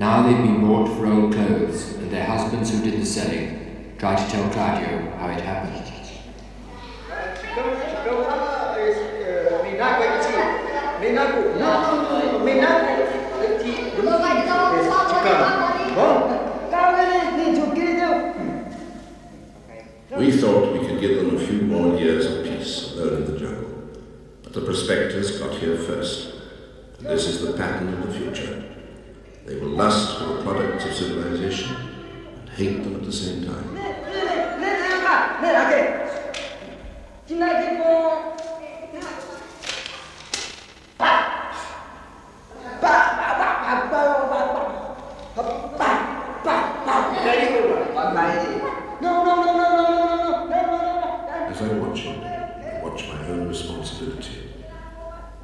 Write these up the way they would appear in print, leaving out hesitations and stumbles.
Now they've been bought for old clothes, and their husbands who did the selling try to tell Claudio how it happened. We thought we could give them a few more years of peace alone in the jungle, but the prospectors got here first, and this is the pattern of the future. They will lust for the products of civilization and hate them at the same time. As I watch it, I watch my own responsibility.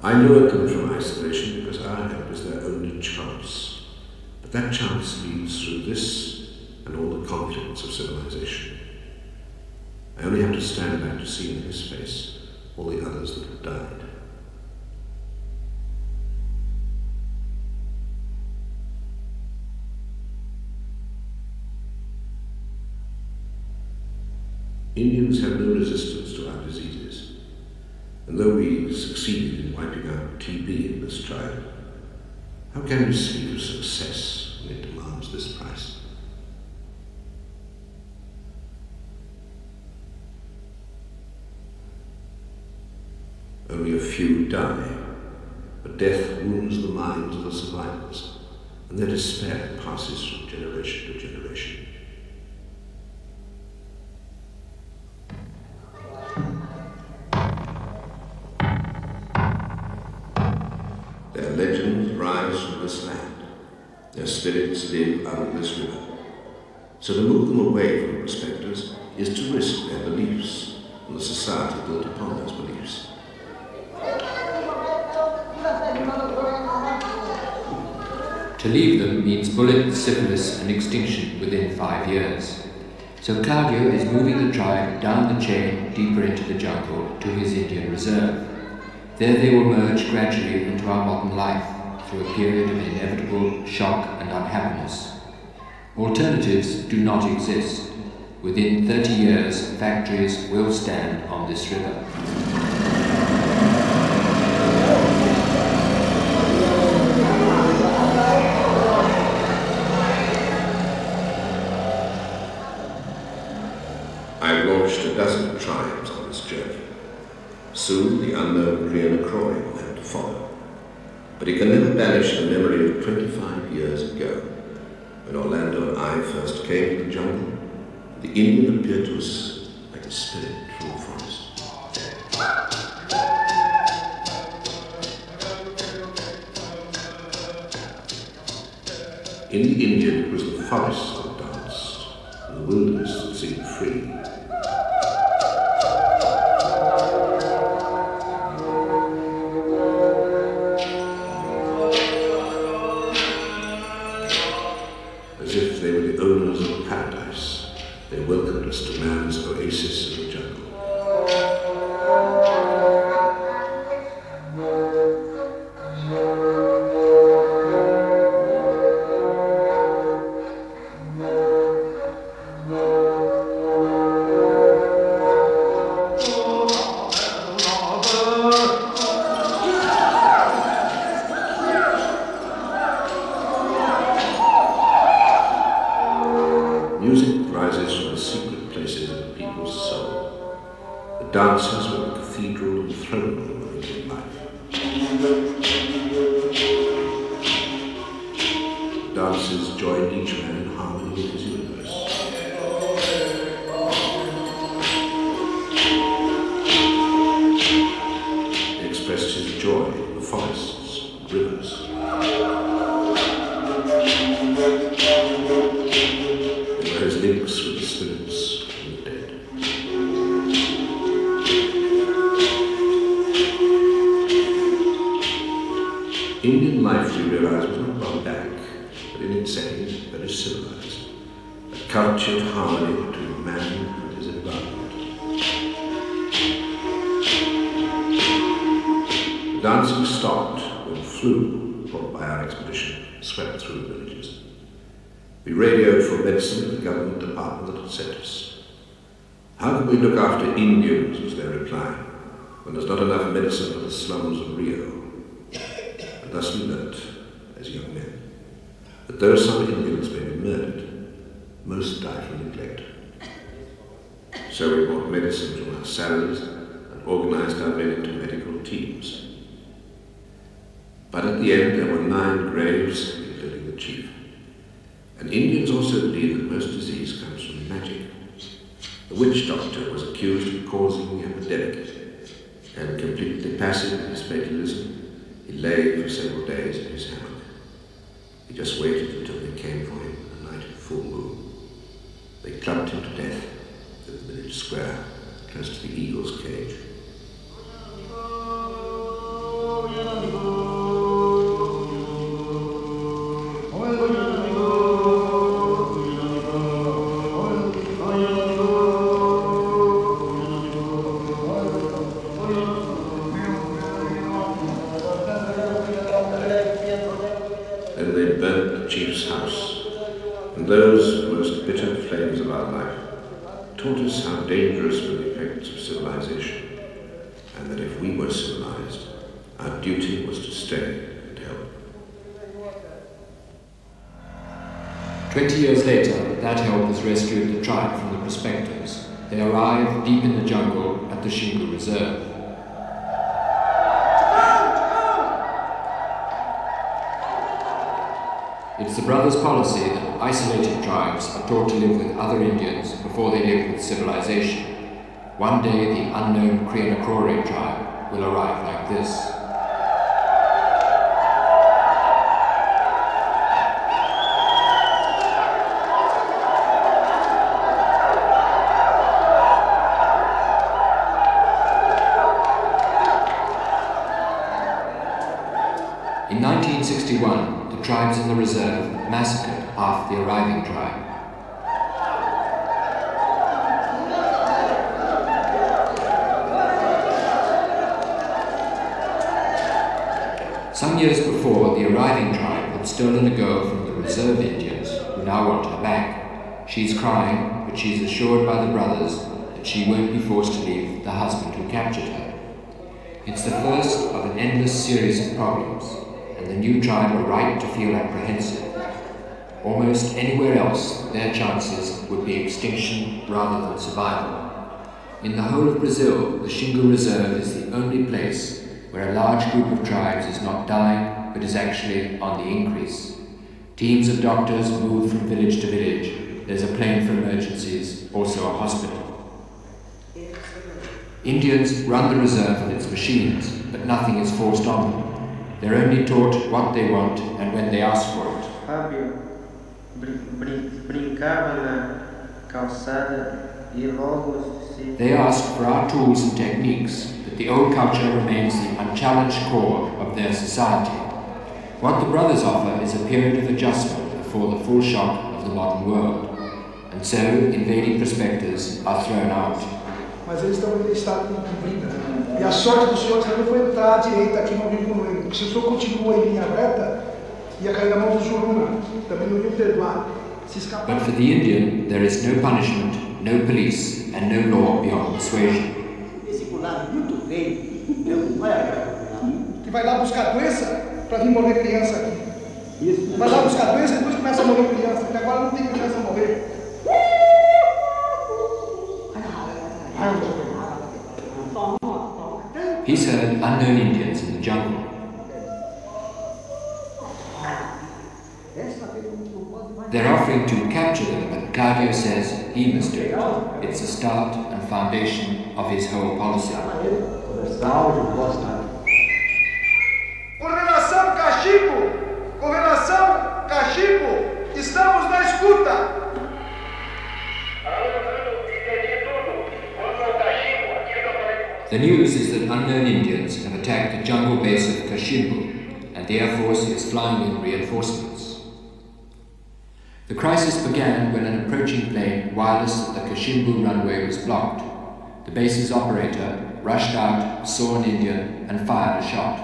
I lure them from isolation because our help is their only chance. But that chance leads through this and all the conflicts of civilization. I only have to stand back to see in his face all the others that have died. Indians have no resistance to our diseases, and though we succeeded in wiping out TB in this tribe, how can we speak of success when it demands this price? Only a few die, but death wounds the minds of the survivors, and their despair passes from generation to generation. Their legends rise from this land. Their spirits live out of this river. So to move them away from the prospectors is to risk their beliefs and the society built upon those beliefs. To leave them means bullet, syphilis and extinction within 5 years. So Claudio is moving the tribe down the chain deeper into the jungle to his Indian reserve. There they will merge gradually into our modern life through a period of inevitable shock and unhappiness. Alternatives do not exist. Within 30 years, factories will stand on this river. I've launched a dozen tribes on this journey. Soon the unknown Kriya Croy will have to follow. But he can never banish the memory of 25 years ago, when Orlando and I first came to the jungle. The Indian appeared to us like a spirit from the forest. In the Indian it was the forest that danced, and the wilderness that seemed free. As if they were the owners of paradise, they welcomed us to man's oasis in the jungle. Music rises from the secret places of the people's soul. The dancers were the cathedral and throne room of Indian life. The dancers joined each man in harmony with his universe. He expressed his joy in the forests, rivers. His links with the spirits and the dead. Indian life, we realize, was not barbaric, but in its setting very civilized. A cultured harmony between man and his environment. The dancing stopped when Flu, brought by our expedition, swept through the villages. We radioed for medicine to the government department that had sent us. How can we look after Indians, was their reply, when there's not enough medicine for the slums of Rio? And thus we learnt, as young men, that though some Indians may be murdered, most die from neglect. So we bought medicine from our salaries and organized our men into medical teams. But at the end there were 9 graves, including the chief. And Indians also believe that most disease comes from magic. The witch doctor was accused of causing the epidemic, and completely passive in his fatalism, he lay for several days in his hammock. He just waited until they came for him on a night of full moon. They clubbed him to death in the village square, close to the eagle's cage. Then they burnt the chief's house, and those most bitter flames of our life taught us how dangerous were the effects of civilization, and that if we were civilized, our duty was to stay and help. 20 years later, that help has rescued the tribe from the prospectors. They arrive deep in the jungle at the Shingle Reserve. It's the brothers' policy that isolated tribes are taught to live with other Indians before they live with civilization. One day the unknown Krianakore tribe will arrive like this. In 1961, the tribes in the reserve massacred half the arriving tribe. Some years before, the arriving tribe had stolen a girl from the reserve Indians, who now want her back. She's crying, but she's assured by the brothers that she won't be forced to leave the husband who captured her. It's the first of an endless series of problems, and the new tribe are right to feel apprehensive. Almost anywhere else, their chances would be extinction rather than survival. In the whole of Brazil, the Shingle Reserve is the only place where a large group of tribes is not dying, but is actually on the increase. Teams of doctors move from village to village. There's a plane for emergencies, also a hospital. Indians run the reserve and its machines, but nothing is forced on them. They're only taught what they want and when they ask for it. Fábio brincava na calçada e logo se... They ask for our tools and techniques, but the old culture remains the unchallenged core of their society. What the brothers offer is a period of adjustment before the full shock of the modern world, and so invading prospectors are thrown out. Mas eles estão em estado de vida. E a sorte do senhor também foi entrar à direita aqui no Rio Coelho. Porque se o senhor continua em linha reta, ia cair na mão do Juruna. Também não ia perdoar. Se escapar. But for the Indian, there is no punishment, no police, and no law beyond persuasion. Esse culado muito feio. Que vai lá buscar doença para vir morrer criança aqui. Isso. Vai lá buscar doença e depois começa a morrer criança. Porque agora não tem criança a morrer. He's heard unknown Indians in the jungle. They're offering to capture them, but Claudio says he must do it. It's the start and foundation of his whole policy. Com relação cachimbo, estamos na escuta. The news is that unknown Indians have attacked the jungle base of Kashimbo, and the Air Force is flying in reinforcements. The crisis began when an approaching plane wireless at the Kashimbo runway was blocked. The base's operator rushed out, saw an Indian, and fired a shot.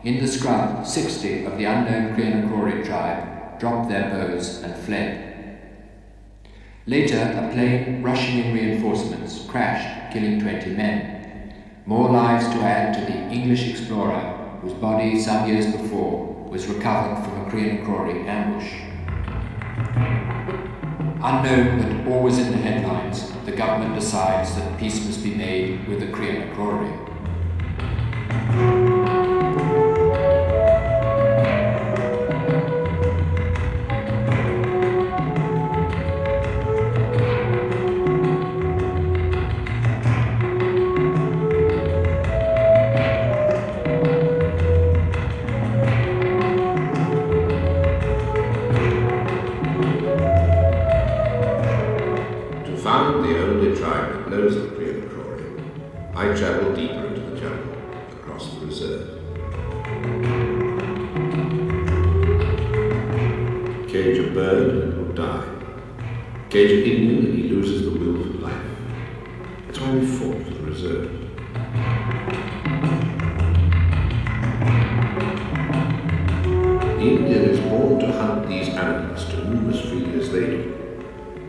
In the scrub, 60 of the unknown Krianakori tribe dropped their bows and fled. Later, a plane rushing in reinforcements crashed, killing 20 men. More lives to add to the English explorer, whose body some years before was recovered from a Krianakori ambush. Unknown but always in the headlines, the government decides that peace must be made with the Krianakori. I travelled deeper into the jungle, across the reserve. Cage a bird and it will die. Cage an Indian and he loses the will for life. That's why we fought for the reserve. The Indian is born to hunt these animals, to move as freely as they do.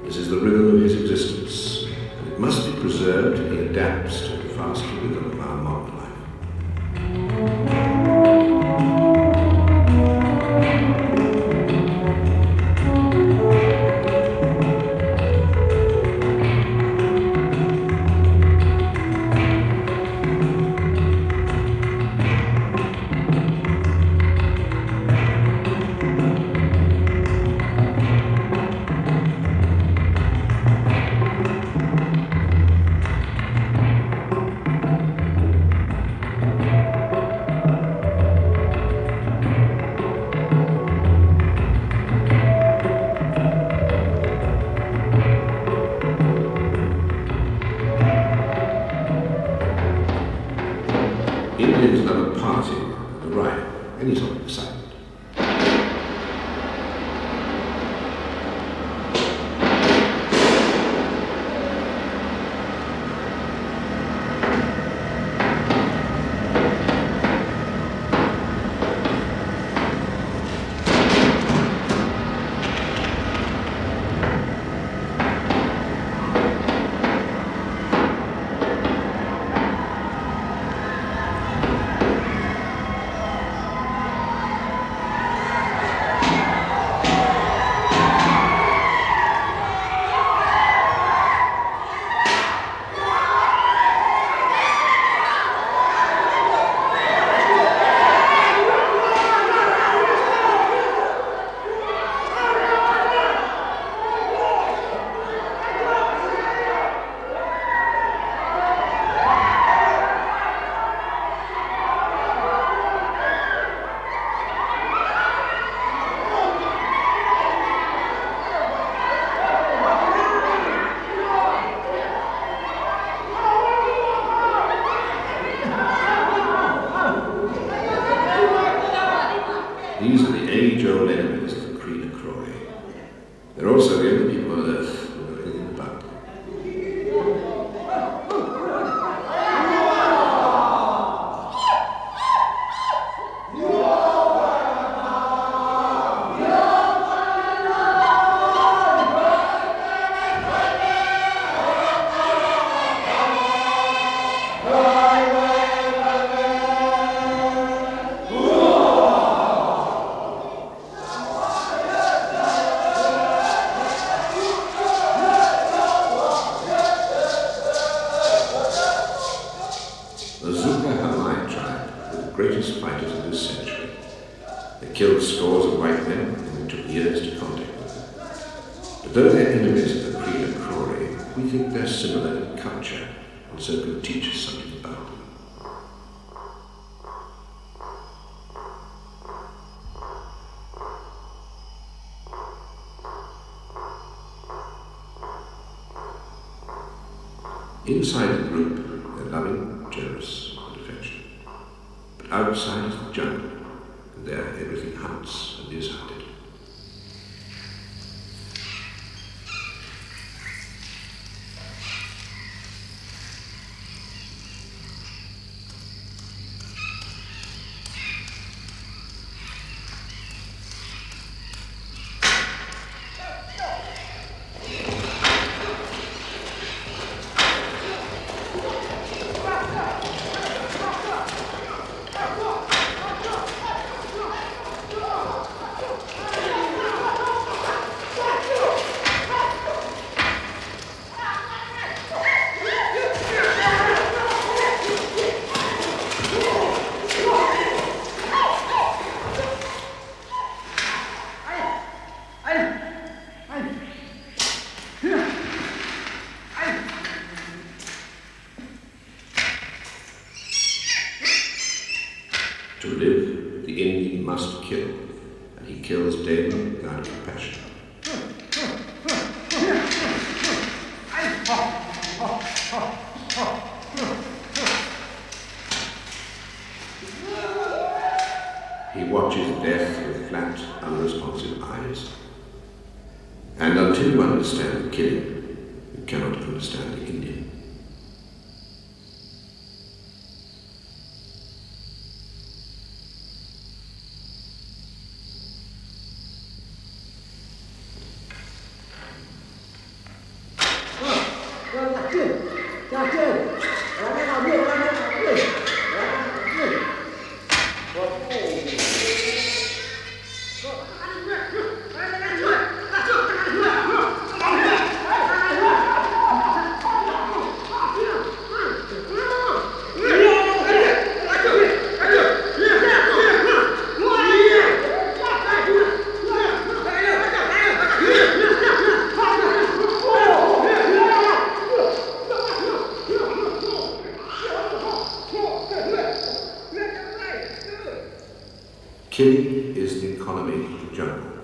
This is the rhythm of his existence, and it must be preserved and he adapts to the faster rhythm of our modern life. Indians have a party at the right, any sort of excitement. These are the age-old enemies of the Krianakori. They're also the only people on Earth who know anything about them. Greatest fighters of this century. They killed scores of white men and it took years to contact them. But though they're enemies of the Krianakori, we think they're similar in culture and so can teach us something about them. Inside the group, they're loving, generous, and affectionate. But outside is the jungle, and there everything hunts and is hunted. kill, and he kills daily without compassion. He watches death with flat, unresponsive eyes. And until you understand the killing, you cannot understand the Indian. Killing is the economy of the jungle.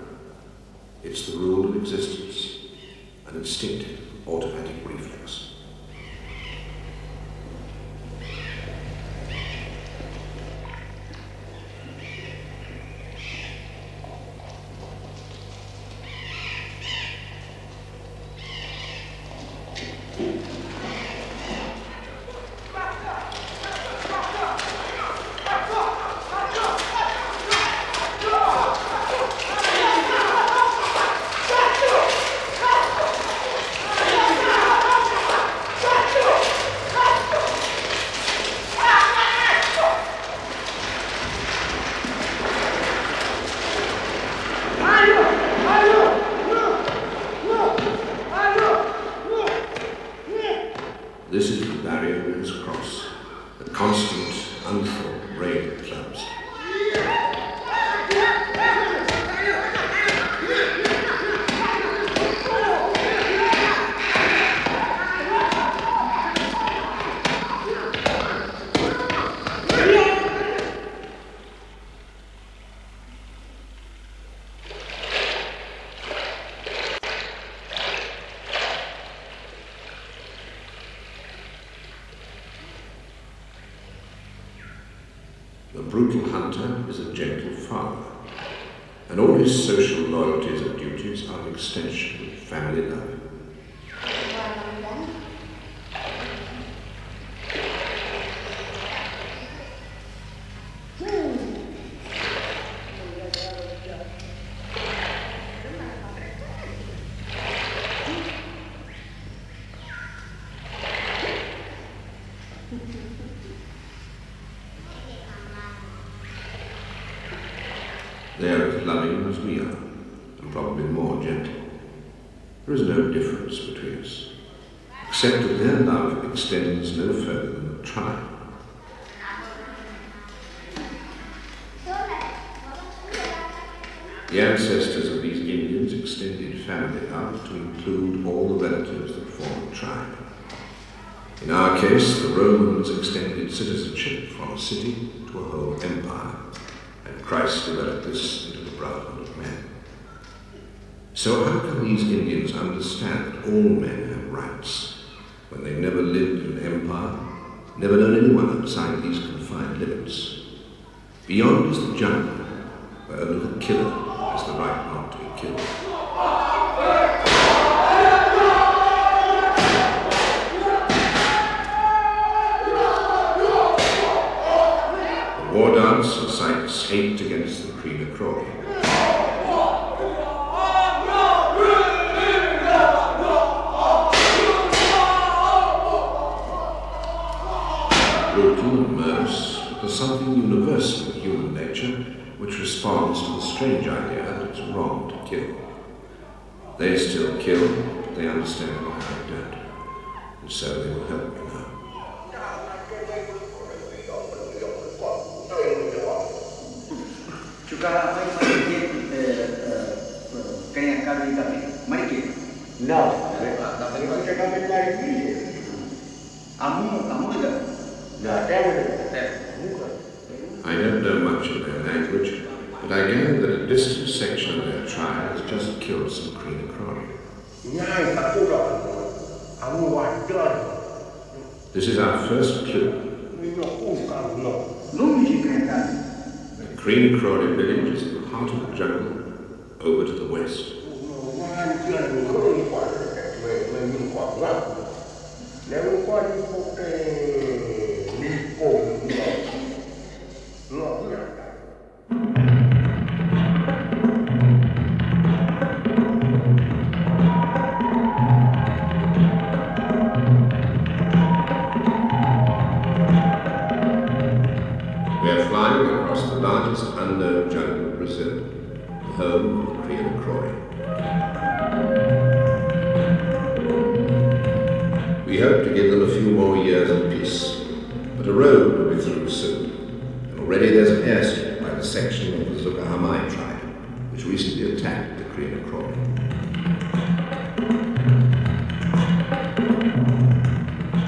It's the rule of existence, an instinctive, automatic reflex. This is the barrier we must cross, the constant, unthought rain of clouds. The brutal hunter is a gentle father, and all his social loyalties and duties are an extension of family love. They are as loving as we are, and probably more gentle. There is no difference between us, except that their love extends no further than the tribe. The ancestors of these Indians extended family love to include all the relatives that form a tribe. In our case, the Romans extended citizenship from a city to a whole empire, and Christ developed this into the brotherhood of men. So how can these Indians understand that all men have rights when they've never lived in an empire, never known anyone outside these confined limits? Beyond is the jungle, where a little killer has the right not to be killed. The war dance incites hate against the Primitif. Brutal and murderous, but there's something universal in human nature which responds to the strange idea that it's wrong to kill. They still kill, but they understand why I don't, and so they will help me now. I don't know much of their language, But I gather that a distant section of their tribe has just killed some Kreenacrori. This is our first clue. The Kreenacrori village is in the heart of the jungle, over to the west. We are flying across the largest unknown jungle of Brazil, the home of Kreenacrori. We hope to give them a few more years of peace, but a road will be through soon, and already there's an airstrip by the section of the Zucahamai tribe, which recently attacked the Kreenacrori.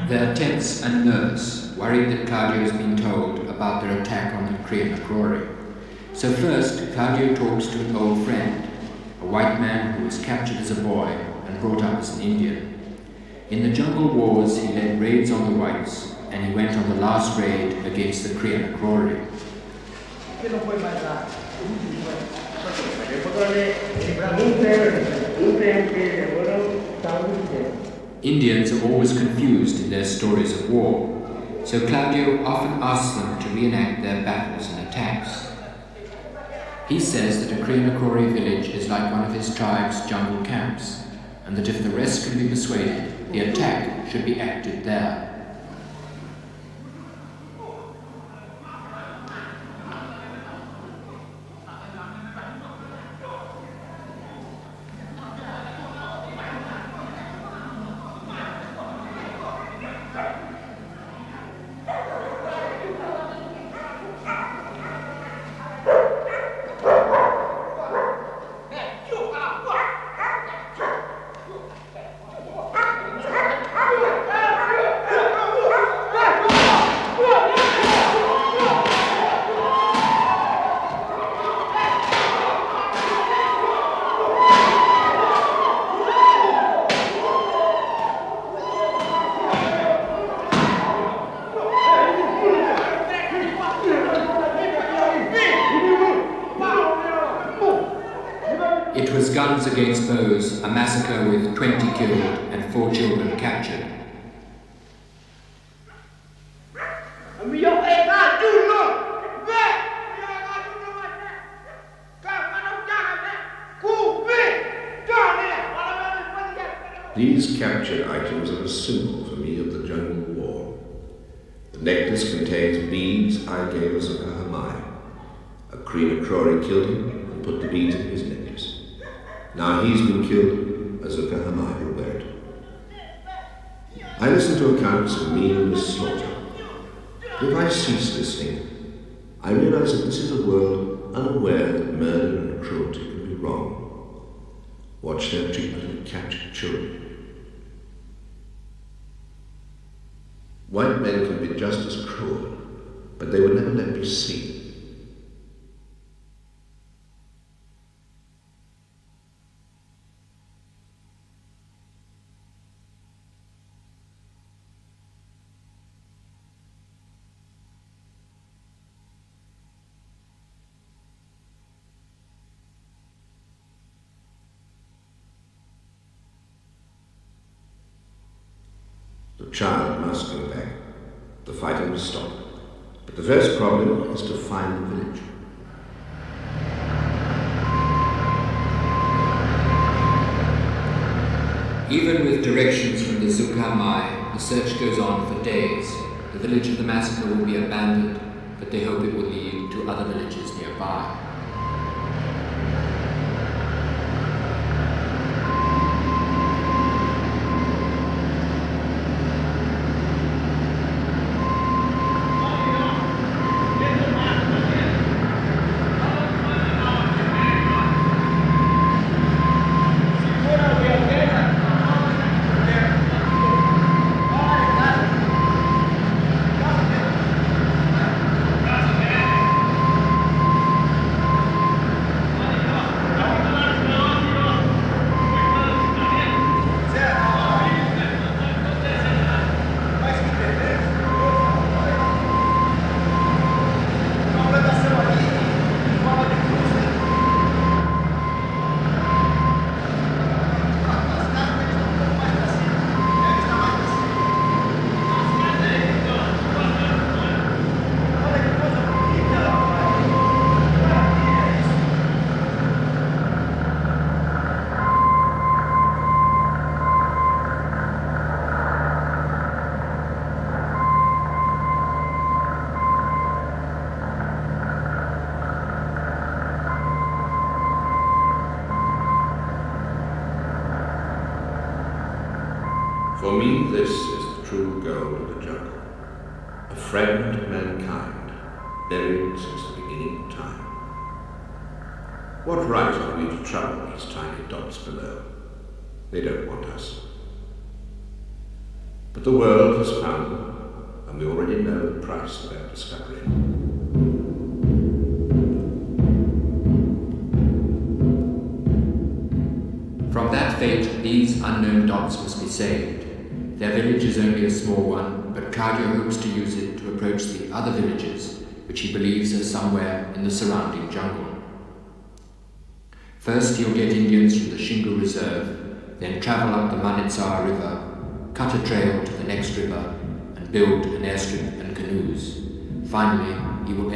They're tense and nervous, worried that Claudio has been told about their attack on the Kreenacrori. So first, Claudio talks to an old friend, a white man who was captured as a boy and brought up as an Indian. In the jungle wars, he led raids on the whites, and he went on the last raid against the Kreenacrori. Indians are always confused in their stories of war, so Claudio often asks them to reenact their battles and attacks. He says that a Kreenacrori village is like one of his tribe's jungle camps, and that if the rest can be persuaded, the attack should be acted there. It was guns against bows, a massacre with 20 killed and 4 children captured. These captured items are a symbol for me of the jungle war. The necklace contains beads I gave a Zucahamai. A Kreenacrori killed him and put the beads in his necklace. Now he's been killed, a Zucahamai will wear it. I listen to accounts of meaningless slaughter. But if I cease listening, I realize that this is a world unaware that murder and cruelty can be wrong. Watch their treatment of captured children. White men can be just as cruel, but they would never let me see. The child must go back. The fighting must stop. But the first problem is to find the village. Even with directions from the Zucahamai, the search goes on for days. The village of the massacre will be abandoned, but they hope it will lead to other villages nearby. For me, this is the true goal of the jungle. A friend of mankind, buried since the beginning of time. What right have we to trouble these tiny dots below? They don't want us. But the world has found them, and we already know the price of their discovery. From that fate, these unknown dots must be saved. Their village is only a small one, but Claudio hopes to use it to approach the other villages, which he believes are somewhere in the surrounding jungle. First, he'll get Indians from the Shingle Reserve, then travel up the Manusia River, cut a trail to the next river, and build an airstrip and canoes. Finally, he will